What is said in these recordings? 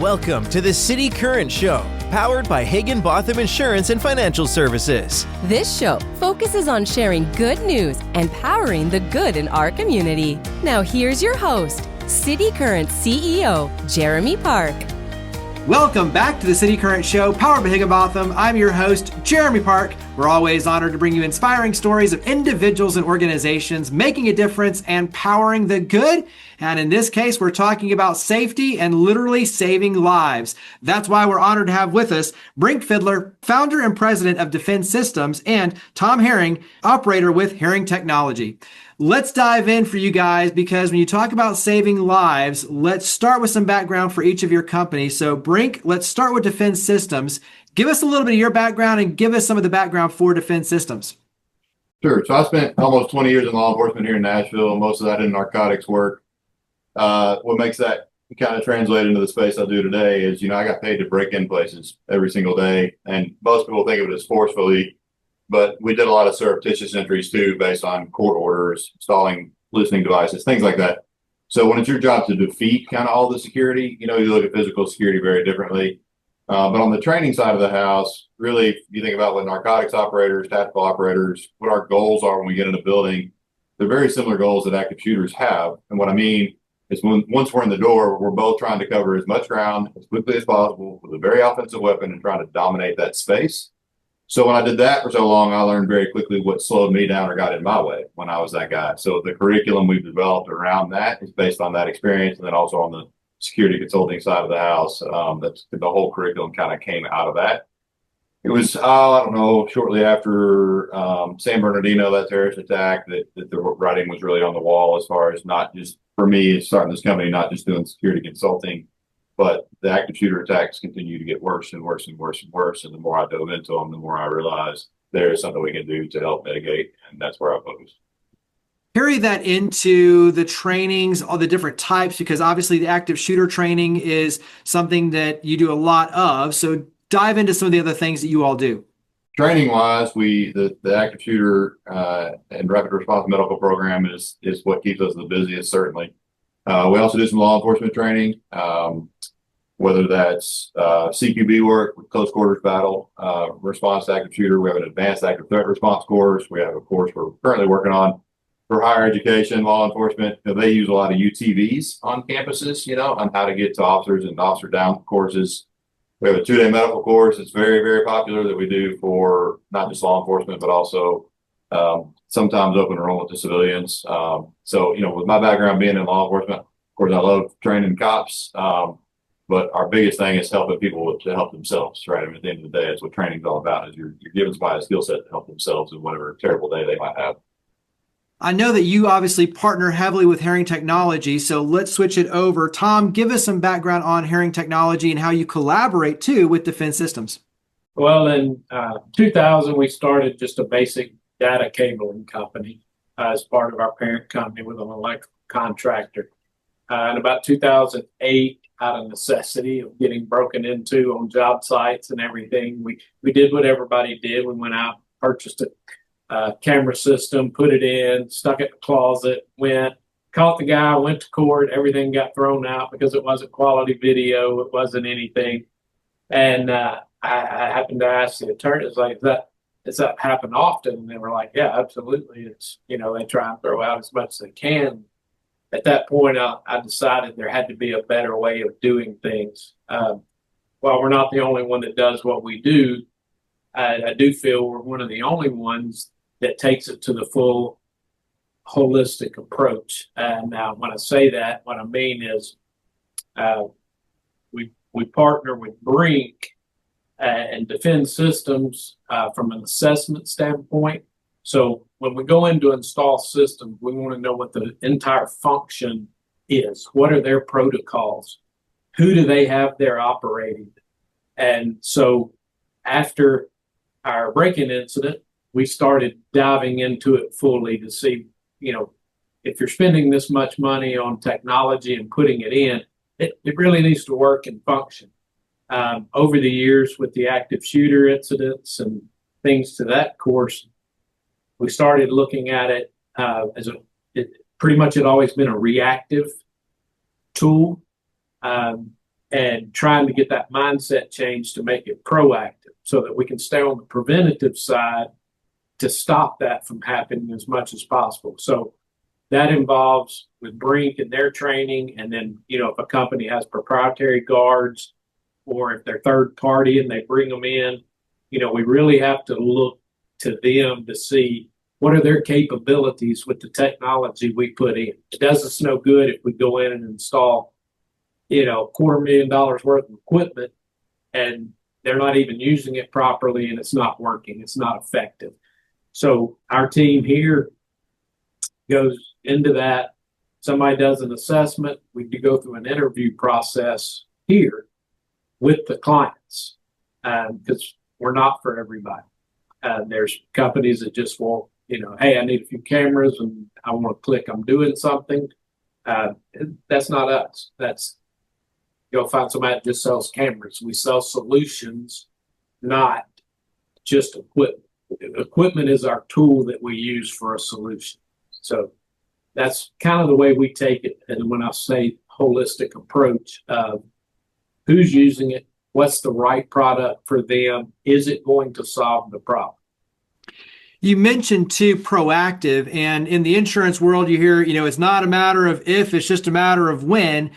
Welcome to the City Current Show, powered by Higginbotham Insurance and Financial Services. This show focuses on sharing good news and powering the good in our community. Now here's your host, City Current CEO, Jeremy Park. Welcome back to the City Current Show, powered by Higginbotham. I'm your host, Jeremy Park. We're always honored to bring you inspiring stories of individuals and organizations making a difference and powering the good. And in this case, we're talking about safety and literally saving lives. That's why we're honored to have with us Brink Fidler, founder and president of Defense Systems, and Tom Herring, operator with Herring Technology. Let's dive in for you guys, because when you talk about saving lives, let's start with some background for each of your companies. So Brink, let's start with Defense Systems. Give us a little bit of your background and give us some of the background for Defense Systems. Sure. So I spent almost 20 years in law enforcement here in Nashville, most of that in narcotics work. What makes that kind of translate into the space I do today is, I got paid to break in places every single day. And most people think of it as forcefully, but we did a lot of surreptitious entries too, based on court orders, installing listening devices, things like that. So when it's your job to defeat kind of all the security, you look at physical security very differently. But on the training side of the house, really, if you think about what narcotics operators, tactical operators, what our goals are when we get in a building, they're very similar goals that active shooters have. And what I mean is once we're in the door, we're both trying to cover as much ground as quickly as possible with a very offensive weapon and trying to dominate that space. So when I did that for so long, I learned very quickly what slowed me down or got in my way when I was that guy. So the curriculum we've developed around that is based on that experience, and then also on the security consulting side of the house. That's the whole curriculum kind of came out of that. It was, shortly after San Bernardino, that terrorist attack, that the writing was really on the wall, as far as not just for me starting this company, not just doing security consulting, but the active shooter attacks continue to get worse and worse and worse and worse. And the more I dove into them, the more I realized there's something we can do to help mitigate. And that's where I focus. Carry that into the trainings, all the different types, because obviously the active shooter training is something that you do a lot of. So dive into some of the other things that you all do. Training wise, the active shooter and rapid response medical program is what keeps us the busiest, certainly. We also do some law enforcement training, whether that's CQB work, close quarters battle, response to active shooter. We have an advanced active threat response course. We have a course we're currently working on for higher education, law enforcement. They use a lot of UTVs on campuses, on how to get to officers and officer down courses. We have a 2-day medical course. It's very, very popular that we do for not just law enforcement, but also sometimes open enrollment to civilians. So, with my background being in law enforcement, of course, I love training cops. But our biggest thing is helping people to help themselves, right? At the end of the day, that's what training's all about, is you're giving somebody a skill set to help themselves in whatever terrible day they might have. I know that you obviously partner heavily with Herring Technology, so let's switch it over. Tom, give us some background on Herring Technology and how you collaborate too with Defense Systems. Well, in 2000, we started just a basic data cabling company as part of our parent company with an electrical contractor. In about 2008, out of necessity of getting broken into on job sites and everything, we did what everybody did. We went out, purchased a camera system, put it in, stuck it in the closet, caught the guy, went to court, everything got thrown out because it wasn't quality video, it wasn't anything. And I happened to ask the attorneys, does that happen often? And they were like, yeah, absolutely. It's, they try and throw out as much as they can. At that point, I decided there had to be a better way of doing things. While we're not the only one that does what we do, I do feel we're one of the only ones that takes it to the full holistic approach. And now when I say that, what I mean is we partner with Brink and Defense Systems from an assessment standpoint. So when we go in to install systems, we want to know what the entire function is. What are their protocols? Who do they have there operating? And so after our break-in incident, we started diving into it fully to see, if you're spending this much money on technology and putting it in, it really needs to work and function. Over the years with the active shooter incidents and things to that course, we started looking at it as it pretty much had always been a reactive tool. and trying to get that mindset change to make it proactive so that we can stay on the preventative side to stop that from happening as much as possible. So that involves with Brink and their training. And then, if a company has proprietary guards or if they're third party and they bring them in, we really have to look to them to see what are their capabilities with the technology we put in. It does us no good if we go in and install, $250,000 worth of equipment and they're not even using it properly and it's not working. It's not effective. So our team here goes into that. Somebody does an assessment. We do go through an interview process here with the clients because we're not for everybody. There's companies that just want, hey, I need a few cameras and I want to click, I'm doing something. That's not us. That's, you'll find somebody that just sells cameras. We sell solutions, not just equipment. Equipment is our tool that we use for a solution. So that's kind of the way we take it. And when I say holistic approach of who's using it, what's the right product for them? Is it going to solve the problem? You mentioned too proactive, and in the insurance world, you hear, it's not a matter of if, it's just a matter of when.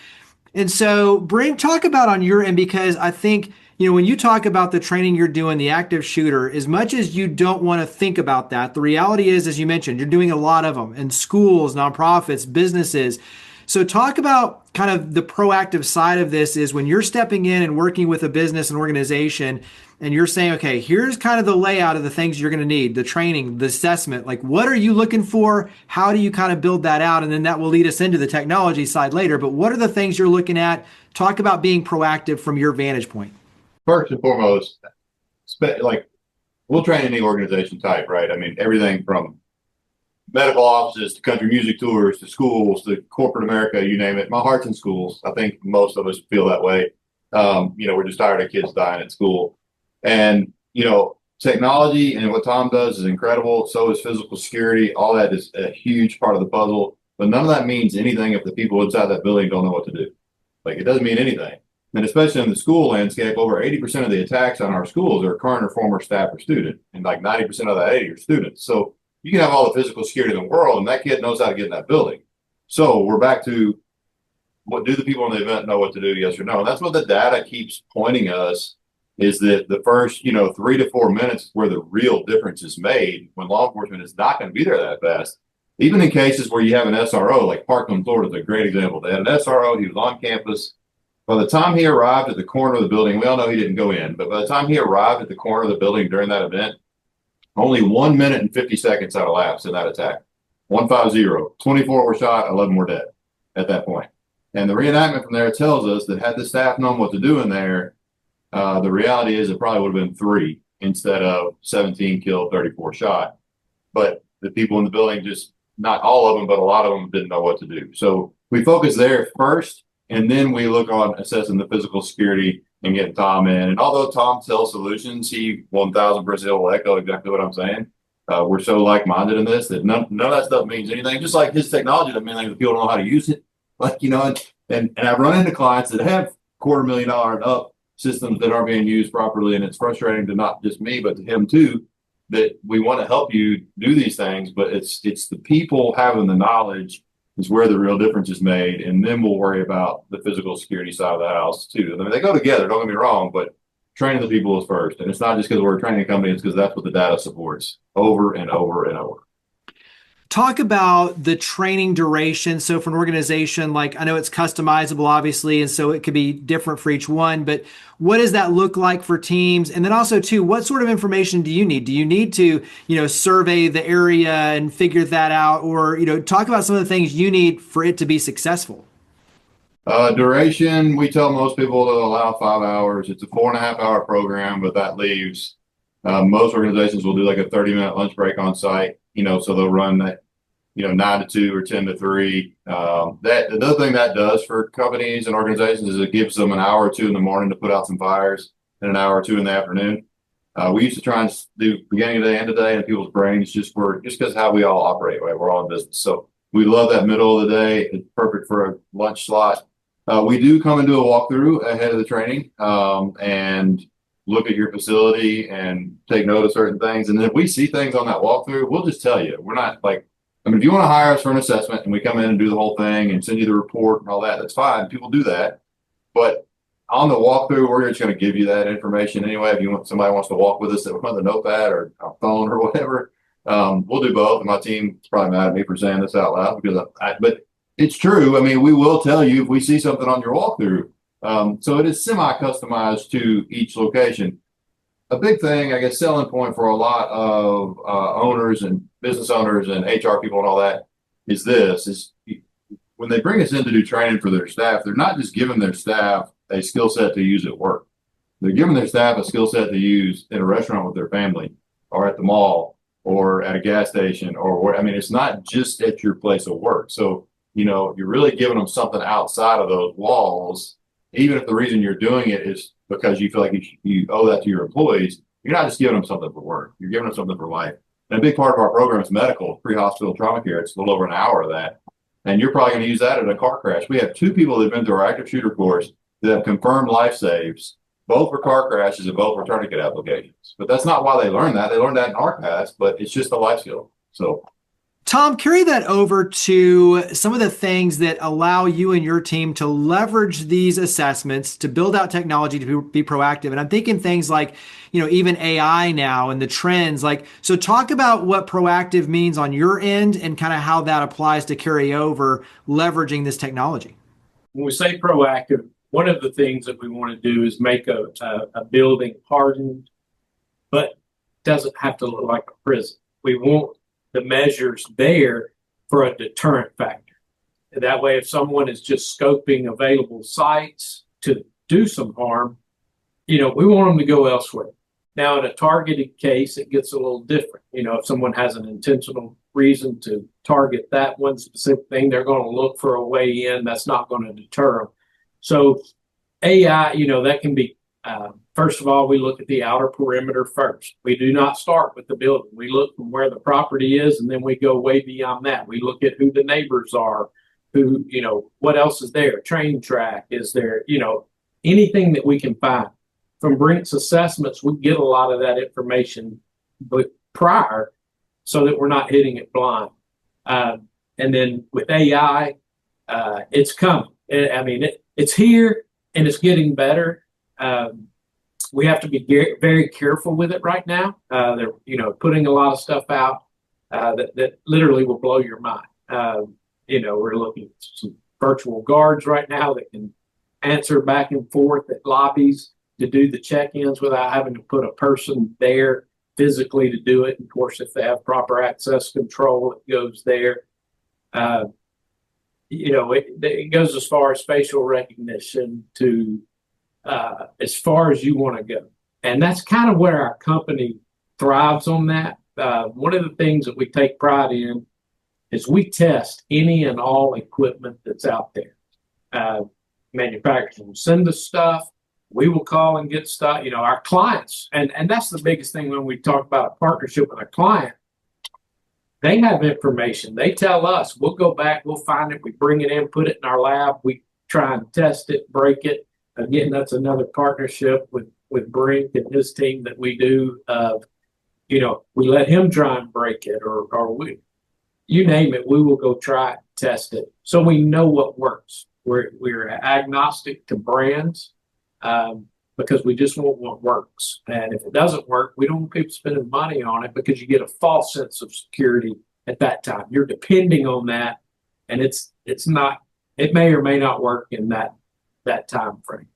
And so, Brink, talk about on your end, because I think, when you talk about the training you're doing, the active shooter, as much as you don't want to think about that, the reality is, as you mentioned, you're doing a lot of them in schools, nonprofits, businesses. So talk about kind of the proactive side of this is when you're stepping in and working with a business and organization and you're saying, okay, here's kind of the layout of the things you're going to need, the training, the assessment, like what are you looking for? How do you kind of build that out? And then that will lead us into the technology side later. But what are the things you're looking at? Talk about being proactive from your vantage point. First and foremost, like we'll train any organization type, right? I mean, everything from medical offices to country music tours to schools to corporate America, you name it. My heart's in schools. I think most of us feel that way. We're just tired of kids dying at school. And, technology and what Tom does is incredible. So is physical security. All that is a huge part of the puzzle. But none of that means anything if the people inside that building don't know what to do. Like, it doesn't mean anything. And especially in the school landscape, over 80% of the attacks on our schools are current or former staff or student. And like 90% of that 80 are students. So you can have all the physical security in the world, and that kid knows how to get in that building. So we're back to what do the people in the event know what to do, yes or no? And that's what the data keeps pointing us is that the first, 3 to 4 minutes where the real difference is made when law enforcement is not going to be there that fast. Even in cases where you have an SRO, like Parkland, Florida is a great example. They had an SRO, he was on campus. By the time he arrived at the corner of the building, we all know he didn't go in, but by the time he arrived at the corner of the building during that event, only 1 minute and 50 seconds had elapsed in that attack. 150, 24 were shot, 11 were dead at that point. And the reenactment from there tells us that had the staff known what to do in there, the reality is it probably would have been 3 instead of 17 killed, 34 shot. But the people in the building just, not all of them, but a lot of them didn't know what to do. So we focus there first, and then we look on assessing the physical security and getting Tom in. And although Tom sells solutions, he 1000% will echo exactly what I'm saying. We're so like-minded in this that none of that stuff means anything. Just like his technology doesn't mean anything if people don't know how to use it. Like, and I've run into clients that have $250,000 and up systems that aren't being used properly. And it's frustrating to not just me, but to him too, that we want to help you do these things, but it's the people having the knowledge is where the real difference is made. And then we'll worry about the physical security side of the house too. I mean, they go together, don't get me wrong, but training the people is first. And it's not just because we're a training company, it's because that's what the data supports over and over and over. Talk about the training duration. So for an organization, like I know it's customizable, obviously, and so it could be different for each one, but what does that look like for teams? And then also too, what sort of information do you need? Do you need to, survey the area and figure that out? Or, talk about some of the things you need for it to be successful. Duration, we tell most people to allow 5 hours. It's a 4.5 hour program, but that leaves, most organizations will do like a 30-minute lunch break on site, so they'll run that, 9 to 2 or 10 to 3. The other thing that does for companies and organizations is it gives them an hour or two in the morning to put out some fires and an hour or two in the afternoon. We used to try and do beginning of the day, end of the day, and people's brains just because how we all operate, right? We're all in business. So we love that middle of the day. It's perfect for a lunch slot. We do come and do a walkthrough ahead of the training, and look at your facility and take note of certain things. And then if we see things on that walkthrough, we'll just tell you. We're not like, I mean, if you want to hire us for an assessment and we come in and do the whole thing and send you the report and all that, that's fine. People do that. But on the walkthrough, we're just going to give you that information anyway. If you want, somebody wants to walk with us with a notepad or a phone or whatever, we'll do both. And my team is probably mad at me for saying this out loud because but it's true. I mean, we will tell you if we see something on your walkthrough. So it is semi-customized to each location. A big thing, I guess, selling point for a lot of owners and business owners and HR people and all that is when they bring us in to do training for their staff, they're not just giving their staff a skill set to use at work. They're giving their staff a skill set to use in a restaurant with their family or at the mall or at a gas station or where, I mean, it's not just at your place of work. So, you're really giving them something outside of those walls, even if the reason you're doing it is because you feel like you owe that to your employees. You're not just giving them something for work. You're giving them something for life. And a big part of our program is medical, pre-hospital trauma care. It's a little over an hour of that. And you're probably going to use that in a car crash. We have 2 people that have been through our active shooter course that have confirmed life saves, both for car crashes and both for tourniquet applications. But that's not why they learned that. They learned that in our past, but it's just a life skill. So, Tom, carry that over to some of the things that allow you and your team to leverage these assessments to build out technology to be proactive. And I'm thinking things like, even AI now and the trends. So talk about what proactive means on your end and kind of how that applies to carry over leveraging this technology. When we say proactive, one of the things that we want to do is make a building hardened, but doesn't have to look like a prison. We want the measures there for a deterrent factor. That way, if someone is just scoping available sites to do some harm, we want them to go elsewhere. Now, in a targeted case, it gets a little different. If someone has an intentional reason to target that one specific thing, they're going to look for a way in that's not going to deter them. So AI, that can be, first of all, we look at the outer perimeter first. We do not start with the building. We look from where the property is, and then we go way beyond that. We look at who the neighbors are, who, what else is there? Train track, is there, anything that we can find. From Brink's assessments, we get a lot of that information prior so that we're not hitting it blind. And then with AI, it's coming. It's here and it's getting better. We have to be very careful with it right now. They're, putting a lot of stuff out that literally will blow your mind. We're looking at some virtual guards right now that can answer back and forth at lobbies to do the check-ins without having to put a person there physically to do it. And of course, if they have proper access control, it goes there. It goes as far as facial recognition to as far as you want to go. And that's kind of where our company thrives on that. One of the things that we take pride in is we test any and all equipment that's out there. Manufacturers will send us stuff. We will call and get stuff. Our clients, and that's the biggest thing when we talk about a partnership with a client. They have information. They tell us. We'll go back. We'll find it. We bring it in, put it in our lab. We try and test it, break it. Again, that's another partnership with Brink and his team that we do. We let him try and break it, or we, you name it, we will go try it, test it, so we know what works. We're agnostic to brands because we just want what works. And if it doesn't work, we don't want people spending money on it because you get a false sense of security at that time. You're depending on that, and it's not. It may or may not work in that time frame.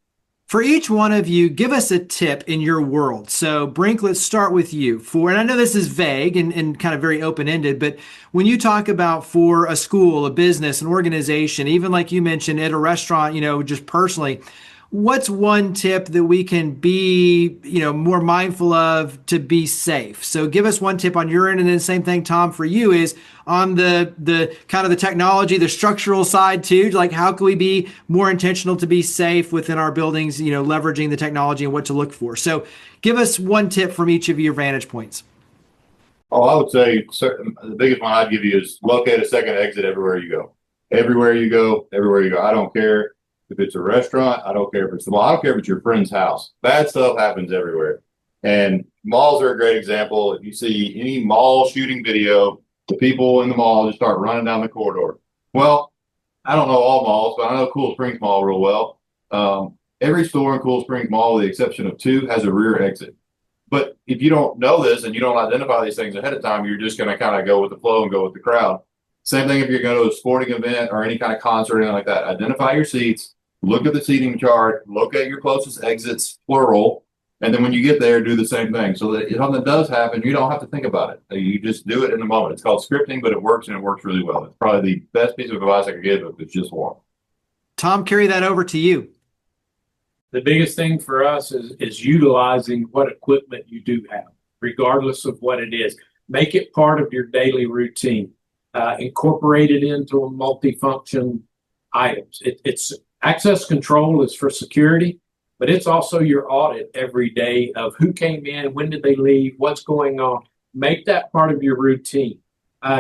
For each one of you, give us a tip in your world. So Brink, let's start with you. And I know this is vague and kind of very open-ended, but when you talk about for a school, a business, an organization, even like you mentioned at a restaurant, just personally, what's one tip that we can be, more mindful of to be safe? So give us one tip on your end, and then same thing, Tom, for you is on the kind of the technology, the structural side too. Like, how can we be more intentional to be safe within our buildings, leveraging the technology and what to look for? So give us one tip from each of your vantage points. Oh, I would say the biggest one I'd give you is locate a second exit everywhere you go. Everywhere you go. I don't care If it's a restaurant, I don't care if it's the mall. I don't care if it's your friend's house. Bad stuff happens everywhere. And malls are a great example. If you see any mall shooting video, the people in the mall just start running down the corridor. Well, I don't know all malls, but I know Cool Springs Mall real well. Every store in Cool Springs Mall, with the exception of 2, has a rear exit. But if you don't know this and you don't identify these things ahead of time, you're just going to kind of go with the flow and go with the crowd. Same thing if you're going to a sporting event or any kind of concert or anything like that. Identify your seats, look at the seating chart, locate your closest exits, plural, and then when you get there, do the same thing. So that if something does happen, you don't have to think about it. You just do it in the moment. It's called scripting, but it works, and it works really well. It's probably the best piece of advice I could give if it's just one. Tom, carry that over to you. The biggest thing for us is utilizing what equipment you do have, regardless of what it is. Make it part of your daily routine. Incorporate it into a multifunction items. It's access control is for security, but it's also your audit every day of who came in, when did they leave, what's going on. Make that part of your routine.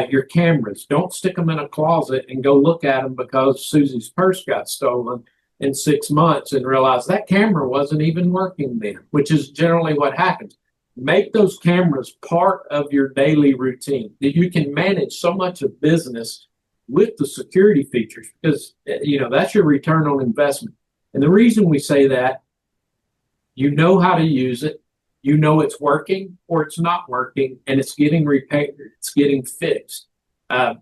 Your cameras, don't stick them in a closet and go look at them because Susie's purse got stolen in 6 months and realize that camera wasn't even working then, which is generally what happens. Make those cameras part of your daily routine. That you can manage so much of business with the security features because, that's your return on investment. And the reason we say that, you know how to use it, you know it's working or it's not working, and it's getting repaired, it's getting fixed.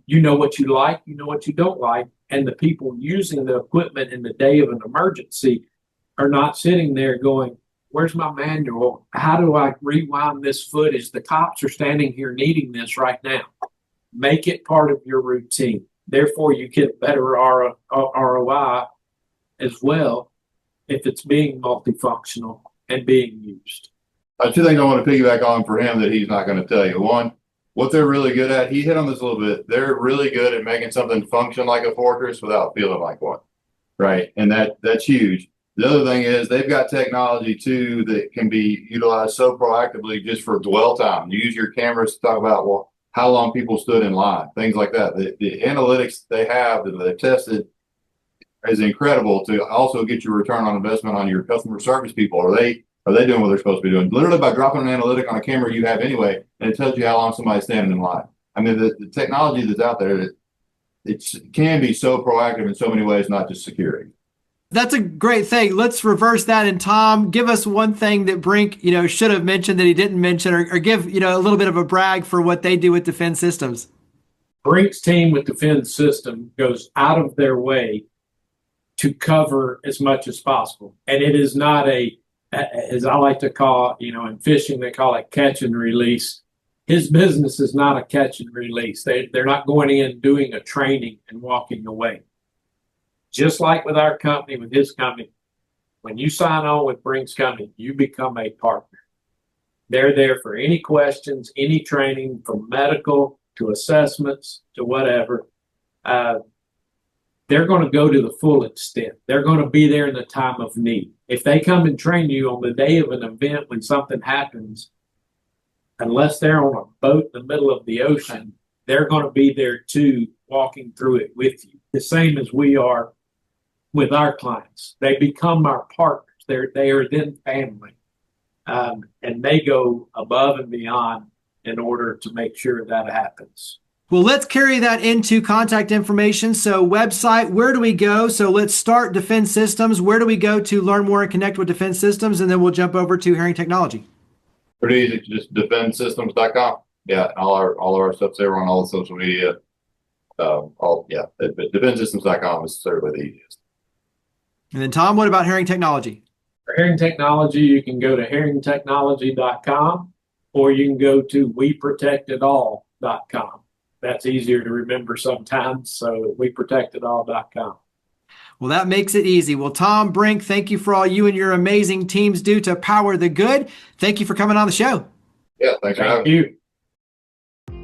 You know what you like, you know what you don't like, and the people using the equipment in the day of an emergency are not sitting there going, where's my manual? How do I rewind this footage? The cops are standing here needing this right now. Make it part of your routine. Therefore, you get better ROI as well if it's being multifunctional and being used. 2 things I want to piggyback on for him that he's not going to tell you. One, what they're really good at, he hit on this a little bit. They're really good at making something function like a fortress without feeling like one, right? And that's huge. The other thing is they've got technology too that can be utilized so proactively just for dwell time. Use your cameras to talk about, well, how long people stood in line, things like that. The analytics they have that they've tested is incredible to also get your return on investment on your customer service people. Are they doing what they're supposed to be doing? Literally by dropping an analytic on a camera you have anyway, and it tells you how long somebody's standing in line. I mean, the technology that's out there, it can be so proactive in so many ways, not just security. That's a great thing. Let's reverse that. And Tom, give us one thing that Brink, should have mentioned that he didn't mention, or give, a little bit of a brag for what they do with Defend Systems. Brink's team with Defend System goes out of their way to cover as much as possible. And it is not as I like to call, in fishing, they call it catch and release. His business is not a catch and release. They're not going in doing a training and walking away. Just like with our company, with his company, when you sign on with Brink's company, you become a partner. They're there for any questions, any training, from medical to assessments to whatever. They're going to go to the full extent. They're going to be there in the time of need. If they come and train you on the day of an event when something happens, unless they're on a boat in the middle of the ocean, they're going to be there too, walking through it with you. The same as we are with our clients. They become our partners. They are then family. And they go above and beyond in order to make sure that happens. Well, let's carry that into contact information. So website, where do we go? So let's start Defend Systems. Where do we go to learn more and connect with Defend Systems? And then we'll jump over to Herring Technology. Pretty easy, just defendsystems.com. Yeah, all of our stuff's there on all the social media. Defendsystems.com is certainly the easiest. And then Tom, what about Herring Technology? For Herring Technology, you can go to herringtechnology.com or you can go to weprotectitall.com. That's easier to remember sometimes, so weprotectitall.com. Well, that makes it easy. Well, Tom, Brink, thank you for all you and your amazing teams do to power the good. Thank you for coming on the show. Yeah, thanks for having me. Thank you.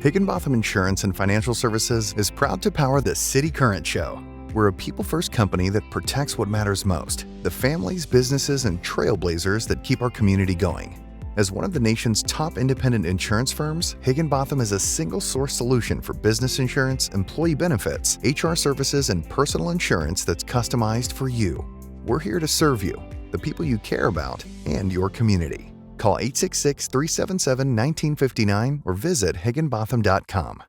Higginbotham Insurance and Financial Services is proud to power the City Current Show. We're a people-first company that protects what matters most, the families, businesses, and trailblazers that keep our community going. As one of the nation's top independent insurance firms, Higginbotham is a single-source solution for business insurance, employee benefits, HR services, and personal insurance that's customized for you. We're here to serve you, the people you care about, and your community. Call 866-377-1959 or visit higginbotham.com.